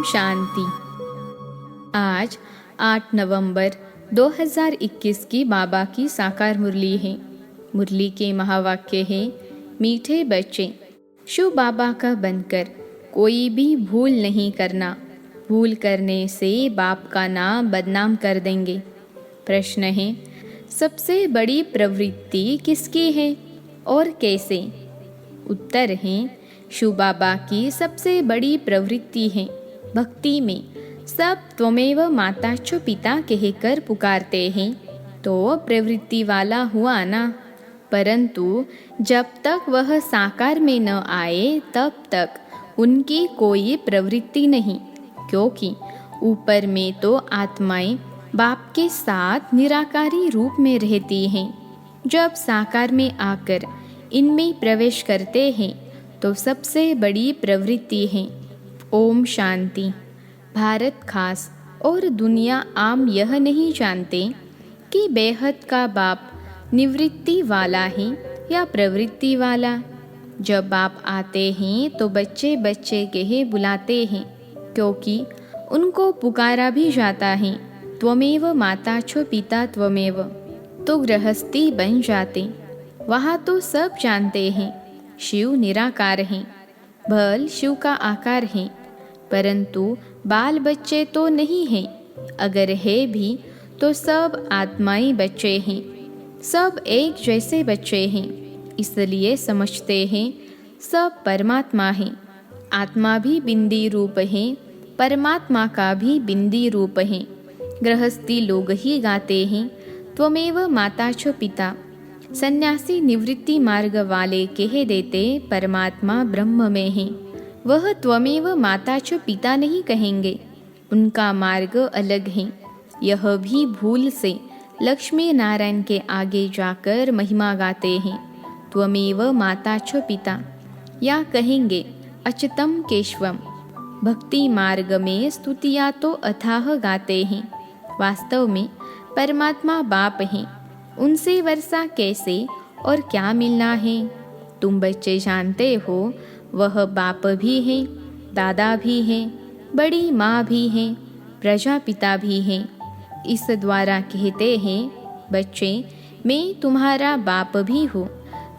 शांति। आज 8 नवंबर 2021 की बाबा की साकार मुरली है। मुरली के महावाक्य है, मीठे बच्चे, शिव बाबा का बनकर कोई भी भूल नहीं करना। भूल करने से बाप का नाम बदनाम कर देंगे। प्रश्न है, सबसे बड़ी प्रवृत्ति किसकी है और कैसे? उत्तर है, शिव बाबा की सबसे बड़ी प्रवृत्ति है भक्ति में। सब त्वमेव माता च पिता कहकर पुकारते हैं तो प्रवृत्ति वाला हुआ ना। परंतु जब तक वह साकार में न आए तब तक उनकी कोई प्रवृत्ति नहीं, क्योंकि ऊपर में तो आत्माएं बाप के साथ निराकारी रूप में रहती हैं। जब साकार में आकर इनमें प्रवेश करते हैं तो सबसे बड़ी प्रवृत्ति है। ओम शांति। भारत खास और दुनिया आम यह नहीं जानते कि बेहद का बाप निवृत्ति वाला है या प्रवृत्ति वाला। जब बाप आते हैं तो बच्चे बच्चे कहे बुलाते हैं, क्योंकि उनको पुकारा भी जाता है, त्वमेव माता छ पिता त्वमेव। तो गृहस्थी बन जाते। वहाँ तो सब जानते हैं शिव निराकार हैं, भल शिव का आकार है, परंतु बाल बच्चे तो नहीं हैं। अगर है भी तो सब आत्माएं बच्चे हैं, सब एक जैसे बच्चे हैं। इसलिए समझते हैं सब परमात्मा है। आत्मा भी बिंदी रूप है, परमात्मा का भी बिंदी रूप है। गृहस्थी लोग ही गाते हैं, त्वमेव माता छ पिता। सन्यासी निवृत्ति मार्ग वाले कह देते परमात्मा ब्रह्म में है। वह त्वमेव माता च पिता नहीं कहेंगे, उनका मार्ग अलग है। यह भी भूल से लक्ष्मी नारायण के आगे जाकर महिमा गाते हैं, त्वमेव माता च पिता, या कहेंगे अच्युतम केशवम। भक्ति मार्ग में स्तुतियाँ तो अथाह गाते हैं। वास्तव में परमात्मा बाप हैं, उनसे वर्षा कैसे और क्या मिलना है? तुम बच्चे जानते हो, वह बाप भी हैं, दादा भी हैं, बड़ी माँ भी हैं, प्रजापिता भी हैं। इस द्वारा कहते हैं, बच्चे मैं तुम्हारा बाप भी हूँ,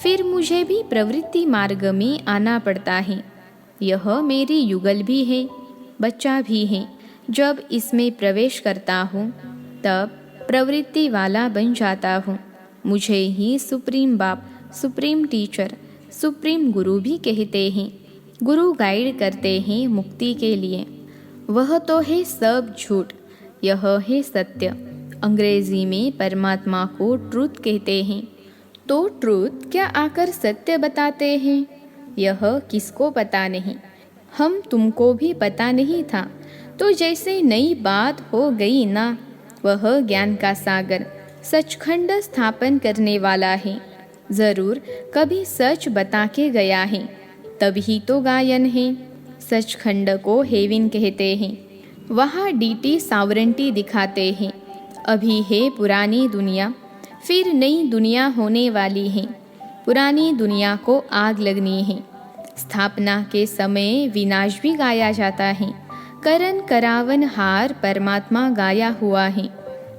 फिर मुझे भी प्रवृत्ति मार्ग में आना पड़ता है। यह मेरी युगल भी है, बच्चा भी है। जब इसमें प्रवेश करता हूँ तब प्रवृत्ति वाला बन जाता हूँ। मुझे ही सुप्रीम बाप, सुप्रीम टीचर, सुप्रीम गुरु भी कहते हैं। गुरु गाइड करते हैं मुक्ति के लिए। वह तो है सब झूठ, यह है सत्य। अंग्रेजी में परमात्मा को ट्रूथ कहते हैं। तो ट्रूथ क्या आकर सत्य बताते हैं? यह किसको पता नहीं। हम तुमको भी पता नहीं था, तो जैसे नई बात हो गई ना। वह ज्ञान का सागर सचखंड स्थापन करने वाला है। जरूर कभी सच बता के गया है, तभी तो गायन है। सचखंड को हेविन कहते हैं। वहाँ डीटी सावरेंटी दिखाते हैं। अभी है पुरानी दुनिया, फिर नई दुनिया होने वाली है। पुरानी दुनिया को आग लगनी है। स्थापना के समय विनाश भी गाया जाता है। करण करावन हार परमात्मा गाया हुआ है।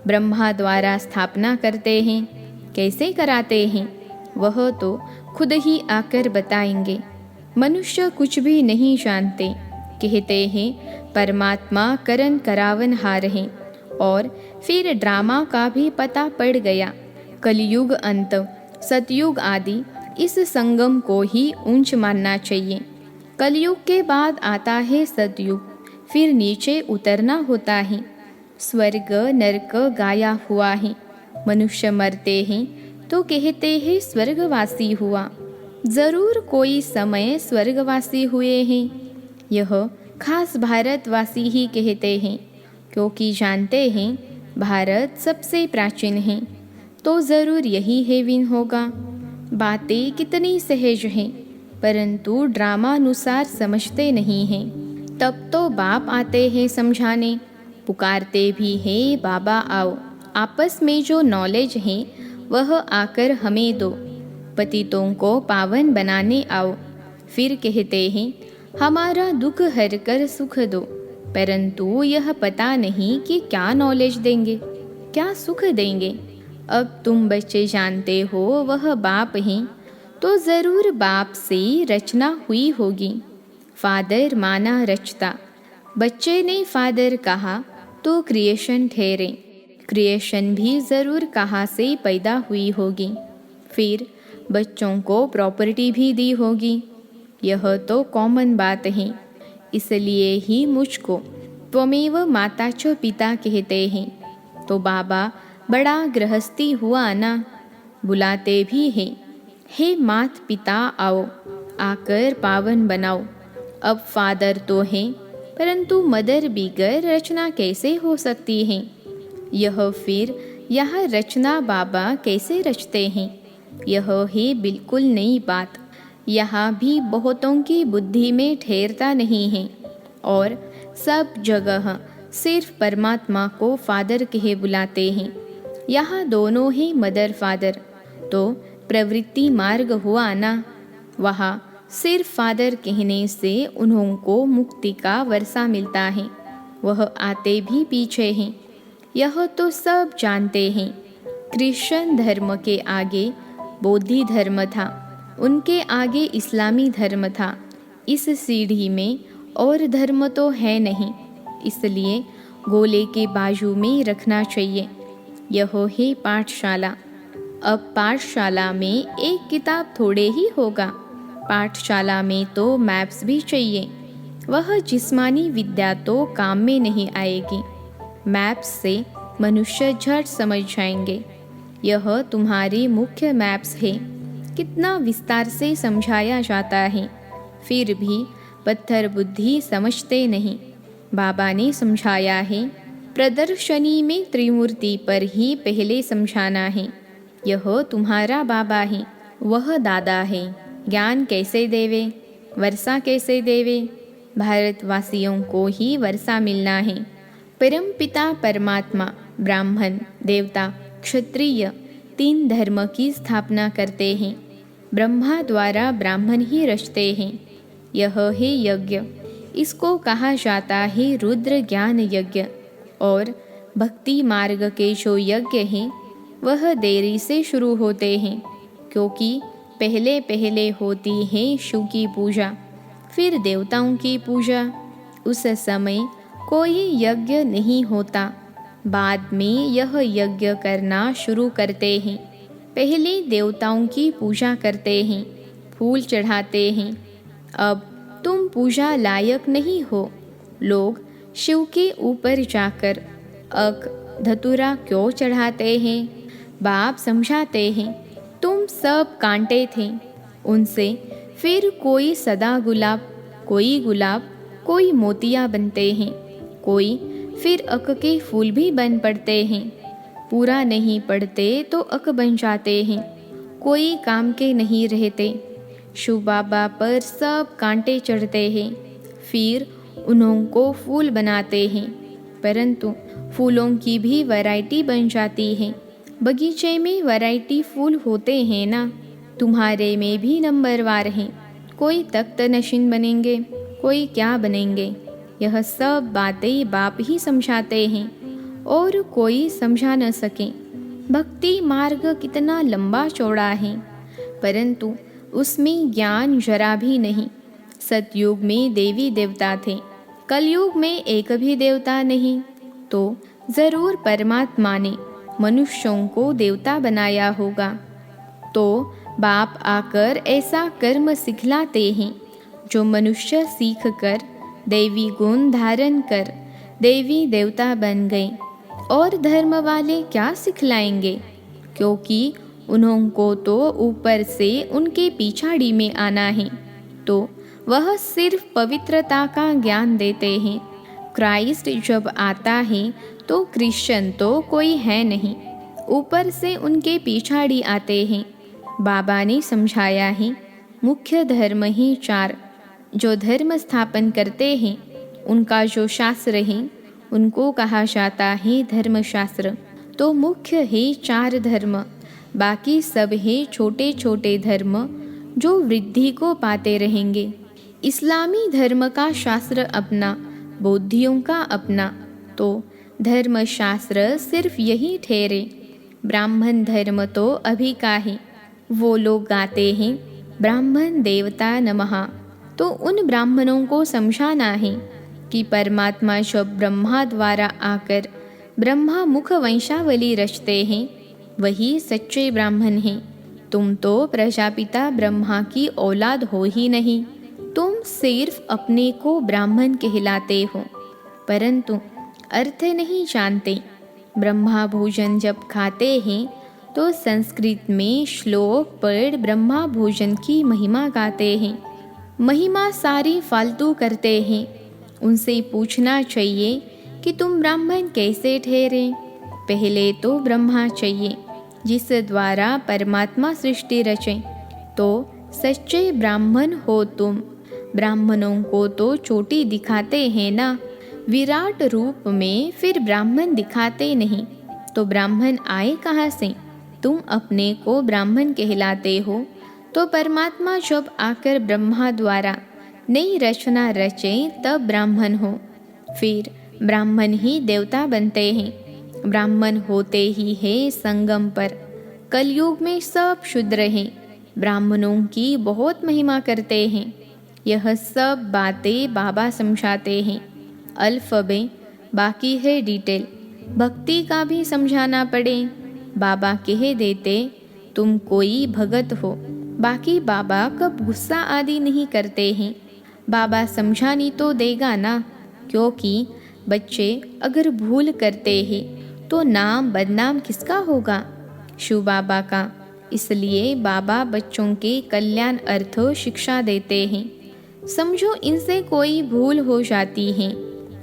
ब्रह्मा द्वारा स्थापना करते हैं। कैसे कराते हैं वह तो खुद ही आकर बताएंगे। मनुष्य कुछ भी नहीं जानते। कहते हैं परमात्मा करण करावन हार हैं, और फिर ड्रामा का भी पता पड़ गया। कलयुग अंत, सतयुग आदि इस संगम को ही ऊंच मानना चाहिए। कलयुग के बाद आता है सतयुग, फिर नीचे उतरना होता है। स्वर्ग नरक गाया हुआ है। मनुष्य मरते हैं तो कहते हैं स्वर्गवासी हुआ। जरूर कोई समय स्वर्गवासी हुए हैं। यह खास भारतवासी ही कहते हैं, क्योंकि जानते हैं भारत सबसे प्राचीन है, तो जरूर यही हेविन होगा। बातें कितनी सहज हैं, परंतु ड्रामानुसार समझते नहीं हैं। तब तो बाप आते हैं समझाने, पुकारते भी हैं बाबा आओ। आपस में जो नॉलेज है वह आकर हमें दो। पतितों को पावन बनाने आओ। फिर कहते हैं हमारा दुख हर कर सुख दो। परंतु यह पता नहीं कि क्या नॉलेज देंगे, क्या सुख देंगे। अब तुम बच्चे जानते हो वह बाप हैं, तो ज़रूर बाप से रचना हुई होगी। फादर माना रचता, बच्चे ने फादर कहा तो क्रिएशन ठहरे। क्रिएशन भी ज़रूर कहाँ से पैदा हुई होगी, फिर बच्चों को प्रॉपर्टी भी दी होगी। यह तो कॉमन बात है, इसलिए ही मुझको त्वमेव माता च पिता कहते हैं। तो बाबा बड़ा गृहस्थी हुआ ना, बुलाते भी हैं, हे मात पिता आओ, आकर पावन बनाओ। अब फादर तो हैं, परंतु मदर बिगर रचना कैसे हो सकती है। यह फिर यह रचना बाबा कैसे रचते हैं, यह है बिल्कुल नई बात। यहाँ भी बहुतों की बुद्धि में ठहरता नहीं है, और सब जगह सिर्फ परमात्मा को फादर कहे बुलाते हैं। यहाँ दोनों ही मदर फादर, तो प्रवृत्ति मार्ग हुआ ना। वहाँ सिर्फ फादर कहने से उन्हों को मुक्ति का वर्षा मिलता है, वह आते भी पीछे हैं। यह तो सब जानते हैं। क्रिश्चियन धर्म के आगे बौद्धी धर्म था, उनके आगे इस्लामी धर्म था। इस सीढ़ी में और धर्म तो है नहीं, इसलिए गोले के बाजू में रखना चाहिए। यह है पाठशाला। अब पाठशाला में एक किताब थोड़े ही होगा, पाठशाला में तो मैप्स भी चाहिए। वह जिस्मानी विद्या तो काम में नहीं आएगी, मैप्स से मनुष्य झट समझ जाएंगे। यह तुम्हारे मुख्य मैप्स है। कितना विस्तार से समझाया जाता है, फिर भी पत्थर बुद्धि समझते नहीं। बाबा ने समझाया है, प्रदर्शनी में त्रिमूर्ति पर ही पहले समझाना है। यह तुम्हारा बाबा है, वह दादा है। ज्ञान कैसे देवे, वर्षा कैसे देवे, भारतवासियों को ही वर्षा मिलना है। परम पिता परमात्मा ब्राह्मण देवता क्षत्रिय 3 धर्म की स्थापना करते हैं। ब्रह्मा द्वारा ब्राह्मण ही रचते हैं। यह है यज्ञ, इसको कहा जाता है रुद्र ज्ञान यज्ञ। और भक्ति मार्ग के जो यज्ञ हैं वह देरी से शुरू होते हैं, क्योंकि पहले पहले होती है शिव की पूजा, फिर देवताओं की पूजा। उस समय कोई यज्ञ नहीं होता, बाद में यह यज्ञ करना शुरू करते हैं। पहले देवताओं की पूजा करते हैं, फूल चढ़ाते हैं। अब तुम पूजा लायक नहीं हो, लोग शिव के ऊपर जाकर अक धतूरा क्यों चढ़ाते हैं। बाप समझाते हैं, तुम सब कांटे थे, उनसे फिर कोई सदा गुलाब, कोई मोतिया बनते हैं, कोई फिर अक के फूल भी बन पड़ते हैं। पूरा नहीं पड़ते तो अक बन जाते हैं, कोई काम के नहीं रहते। शिव बाबा पर सब कांटे चढ़ते हैं, फिर उन्हों को फूल बनाते हैं, परंतु फूलों की भी वैरायटी बन जाती है। बगीचे में वैरायटी फूल होते हैं ना, तुम्हारे में भी नंबरवार हैं। कोई तख्त नशीन बनेंगे, कोई क्या बनेंगे। यह सब बातें बाप ही समझाते हैं और कोई समझा न सके। भक्ति मार्ग कितना लंबा चौड़ा है, परंतु उसमें ज्ञान जरा भी नहीं। सतयुग में देवी देवता थे, कलयुग में एक भी देवता नहीं, तो जरूर परमात्मा ने मनुष्यों को देवता बनाया होगा। तो बाप आकर ऐसा कर्म सिखलाते हैं जो मनुष्य सीख कर देवी गुण धारण कर देवी देवता बन गए। और धर्म वाले क्या सिखलाएंगे, क्योंकि उन्हों को तो ऊपर से उनके पिछाड़ी में आना है, तो वह सिर्फ पवित्रता का ज्ञान देते हैं। क्राइस्ट जब आता है तो क्रिश्चियन तो कोई है नहीं, ऊपर से उनके पिछाड़ी आते हैं। बाबा ने समझाया है, मुख्य धर्म ही 4, जो धर्म स्थापन करते हैं उनका जो शास्त्र है उनको कहा जाता है धर्मशास्त्र। तो मुख्य है 4 धर्म, बाकी सब है छोटे छोटे धर्म जो वृद्धि को पाते रहेंगे। इस्लामी धर्म का शास्त्र अपना बुद्धियों का अपना, तो धर्मशास्त्र सिर्फ यही ठहरे। ब्राह्मण धर्म तो अभी का है। वो लोग गाते हैं ब्राह्मण देवता नमः, तो उन ब्राह्मणों को समझाना है कि परमात्मा जब ब्रह्मा द्वारा आकर ब्रह्मा मुख वंशावली रचते हैं, वही सच्चे ब्राह्मण हैं। तुम तो प्रजापिता ब्रह्मा की औलाद हो ही नहीं, तुम सिर्फ अपने को ब्राह्मण कहलाते हो, परंतु अर्थ नहीं जानते। ब्रह्मा भोजन जब खाते हैं तो संस्कृत में श्लोक पढ़ ब्रह्मा भोजन की महिमा गाते हैं। महिमा सारी फालतू करते हैं। उनसे पूछना चाहिए कि तुम ब्राह्मण कैसे ठहरे। पहले तो ब्रह्मा चाहिए जिस द्वारा परमात्मा सृष्टि रचे, तो सच्चे ब्राह्मण हो तुम। ब्राह्मणों को तो चोटी दिखाते हैं ना, विराट रूप में, फिर ब्राह्मण दिखाते नहीं, तो ब्राह्मण आए कहाँ से? तुम अपने को ब्राह्मण कहलाते हो, तो परमात्मा जब आकर ब्रह्मा द्वारा नई रचना रचे तब ब्राह्मण हो। फिर ब्राह्मण ही देवता बनते हैं। ब्राह्मण होते ही है संगम पर। कलयुग में सब शूद्र हैं, ब्राह्मणों की बहुत महिमा करते हैं। यह सब बातें बाबा समझाते हैं। अल्फबे बाकी है डिटेल, भक्ति का भी समझाना पड़े। बाबा कह देते तुम कोई भगत हो, बाकी बाबा कब गुस्सा आदि नहीं करते हैं। बाबा समझानी तो देगा ना, क्योंकि बच्चे अगर भूल करते हैं तो नाम बदनाम किसका होगा? शिव बाबा का। इसलिए बाबा बच्चों के कल्याण अर्थ शिक्षा देते हैं। समझो इनसे कोई भूल हो जाती है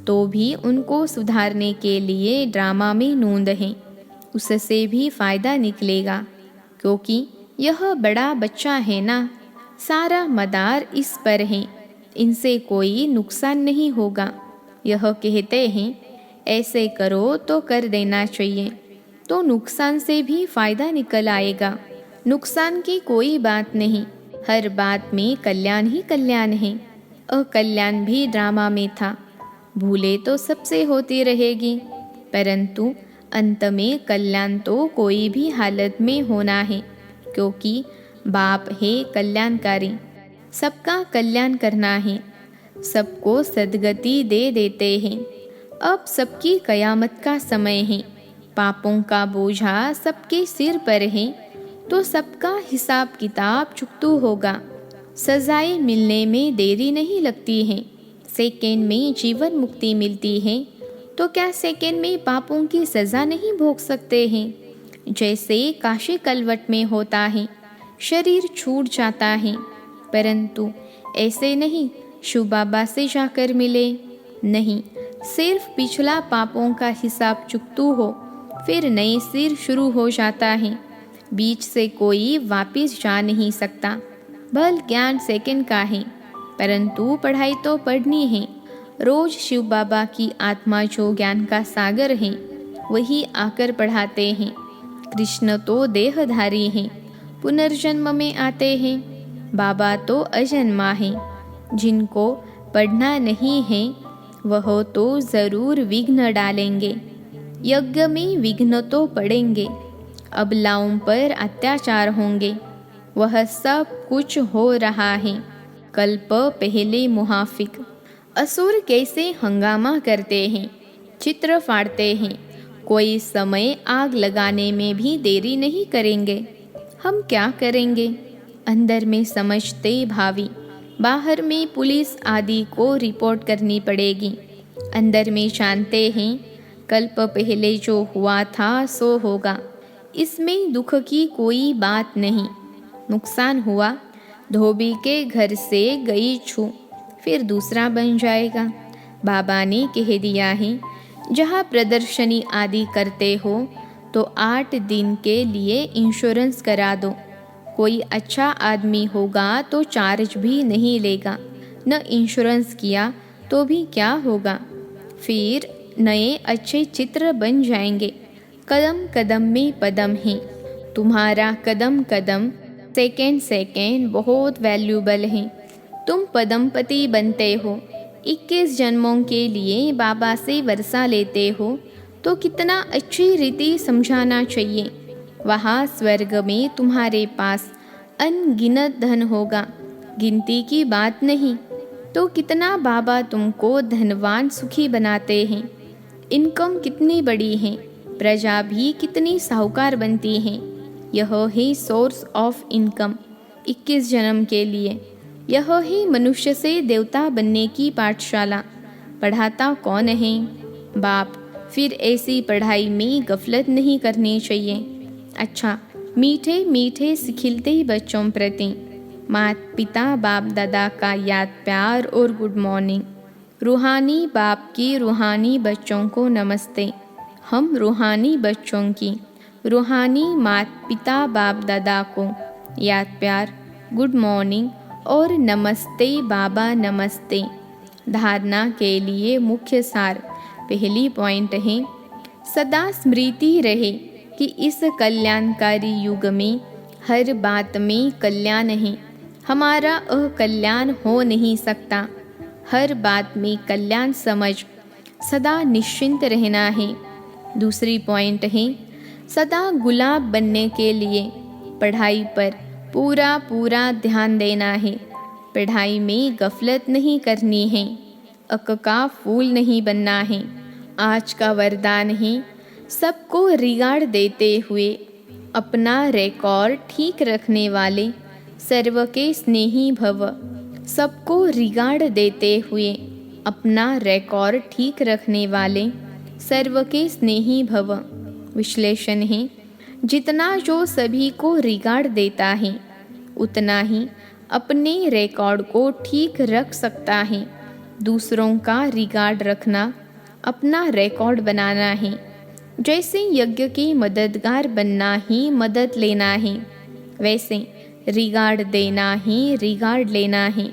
तो भी उनको सुधारने के लिए ड्रामा में नूंद है, उससे भी फायदा निकलेगा, क्योंकि यह बड़ा बच्चा है ना, सारा मदार इस पर है, इनसे कोई नुकसान नहीं होगा। यह कहते हैं ऐसे करो तो कर देना चाहिए, तो नुकसान से भी फायदा निकल आएगा। नुकसान की कोई बात नहीं, हर बात में कल्याण ही कल्याण है। अकल्याण भी ड्रामा में था। भूले तो सबसे होती रहेगी, परंतु अंत में कल्याण तो कोई भी हालत में होना है, क्योंकि बाप है कल्याणकारी। सबका कल्याण करना है, सबको सद्गति दे देते हैं। अब सबकी कयामत का समय है, पापों का बोझा सबके सिर पर है, तो सबका हिसाब किताब चुकतू होगा। सजाएं मिलने में देरी नहीं लगती है। सेकेंड में जीवन मुक्ति मिलती है, तो क्या सेकेंड में पापों की सज़ा नहीं भोग सकते हैं? जैसे काशी कलवट में होता है, शरीर छूट जाता है, परंतु ऐसे नहीं शिव बाबा से जाकर मिले। नहीं, सिर्फ पिछला पापों का हिसाब चुकतू हो, फिर नए सिर शुरू हो जाता है। बीच से कोई वापिस जा नहीं सकता। भल ज्ञान सेकंड का है, परंतु पढ़ाई तो पढ़नी है। रोज शिव बाबा की आत्मा जो ज्ञान का सागर है, वही आकर पढ़ाते हैं। कृष्ण तो देहधारी हैं, पुनर्जन्म में आते हैं। बाबा तो अजन्मा है। जिनको पढ़ना नहीं है वह तो ज़रूर विघ्न डालेंगे। यज्ञ में विघ्न तो पड़ेंगे, अबलाओं पर अत्याचार होंगे। वह सब कुछ हो रहा है। कल्प पहले मुहाफिक असुर कैसे हंगामा करते हैं, चित्र फाड़ते हैं। कोई समय आग लगाने में भी देरी नहीं करेंगे। हम क्या करेंगे? अंदर में समझते भावी, बाहर में पुलिस आदि को रिपोर्ट करनी पड़ेगी। अंदर में जानते हैं कल्प पहले जो हुआ था सो होगा, इसमें दुख की कोई बात नहीं। नुकसान हुआ, धोबी के घर से गई छू, फिर दूसरा बन जाएगा। बाबा ने कह दिया है जहाँ प्रदर्शनी आदि करते हो तो 8 दिन के लिए इंश्योरेंस करा दो। कोई अच्छा आदमी होगा तो चार्ज भी नहीं लेगा, न इंश्योरेंस किया तो भी क्या होगा। फिर नए अच्छे चित्र बन जाएंगे। कदम कदम में पदम है। तुम्हारा कदम कदम, सेकेंड सेकेंड बहुत वैल्यूबल है। तुम पदमपति बनते हो, 21 जन्मों के लिए बाबा से वर्षा लेते हो तो कितना अच्छी रीति समझाना चाहिए। वहाँ स्वर्ग में तुम्हारे पास अनगिनत धन होगा, गिनती की बात नहीं। तो कितना बाबा तुमको धनवान सुखी बनाते हैं। इनकम कितनी बड़ी है, प्रजा भी कितनी साहूकार बनती है। यह है सोर्स ऑफ इनकम 21 जन्म के लिए। यह है मनुष्य से देवता बनने की पाठशाला। पढ़ाता कौन है? बाप। फिर ऐसी पढ़ाई में गफलत नहीं करनी चाहिए। अच्छा, मीठे मीठे सिखिलते बच्चों प्रति माता पिता बाप दादा का याद प्यार और गुड मॉर्निंग। रूहानी बाप की रूहानी बच्चों को नमस्ते। हम रूहानी बच्चों की रूहानी माता पिता बाप दादा को याद प्यार, गुड मॉर्निंग और नमस्ते बाबा नमस्ते। धारणा के लिए मुख्य सार। पहली पॉइंट है, सदा स्मृति रहे कि इस कल्याणकारी युग में हर बात में कल्याण है। हमारा अकल्याण हो नहीं सकता। हर बात में कल्याण समझ सदा निश्चिंत रहना है। दूसरी पॉइंट है, सदा गुलाब बनने के लिए पढ़ाई पर पूरा पूरा ध्यान देना है। पढ़ाई में गफलत नहीं करनी है। अक का फूल नहीं बनना है। आज का वरदान है, सबको रिगार्ड देते हुए अपना रिकॉर्ड ठीक रखने वाले सर्व के स्नेही भव। सबको रिगार्ड देते हुए अपना रिकॉर्ड ठीक रखने वाले सर्व के स्नेही भव। विश्लेषण है, जितना जो सभी को रिगार्ड देता है उतना ही अपने रिकॉर्ड को ठीक रख सकता है। दूसरों का रिगार्ड रखना अपना रिकॉर्ड बनाना है। जैसे यज्ञ के मददगार बनना ही मदद लेना है, वैसे रिगार्ड देना ही रिगार्ड लेना है।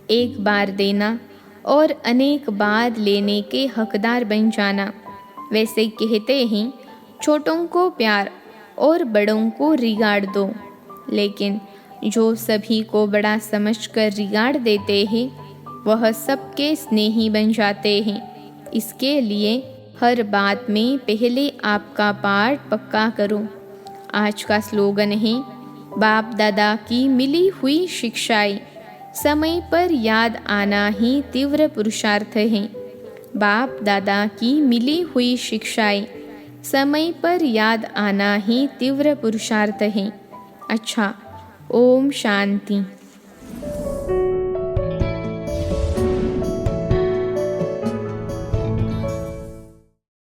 एक बार देना और अनेक बार लेने के हकदार बन जाना। वैसे कहते हैं, छोटों को प्यार और बड़ों को रिगार्ड दो। लेकिन जो सभी को बड़ा समझकर रिगार्ड देते हैं वह सबके स्नेही बन जाते हैं। इसके लिए हर बात में पहले आपका पार्ट पक्का करो। आज का स्लोगन है, बाप दादा की मिली हुई शिक्षाएं समय पर याद आना ही तीव्र पुरुषार्थ है। बाप दादा की मिली हुई शिक्षाएं समय पर याद आना ही तीव्र पुरुषार्थ है। अच्छा, ओम शांति।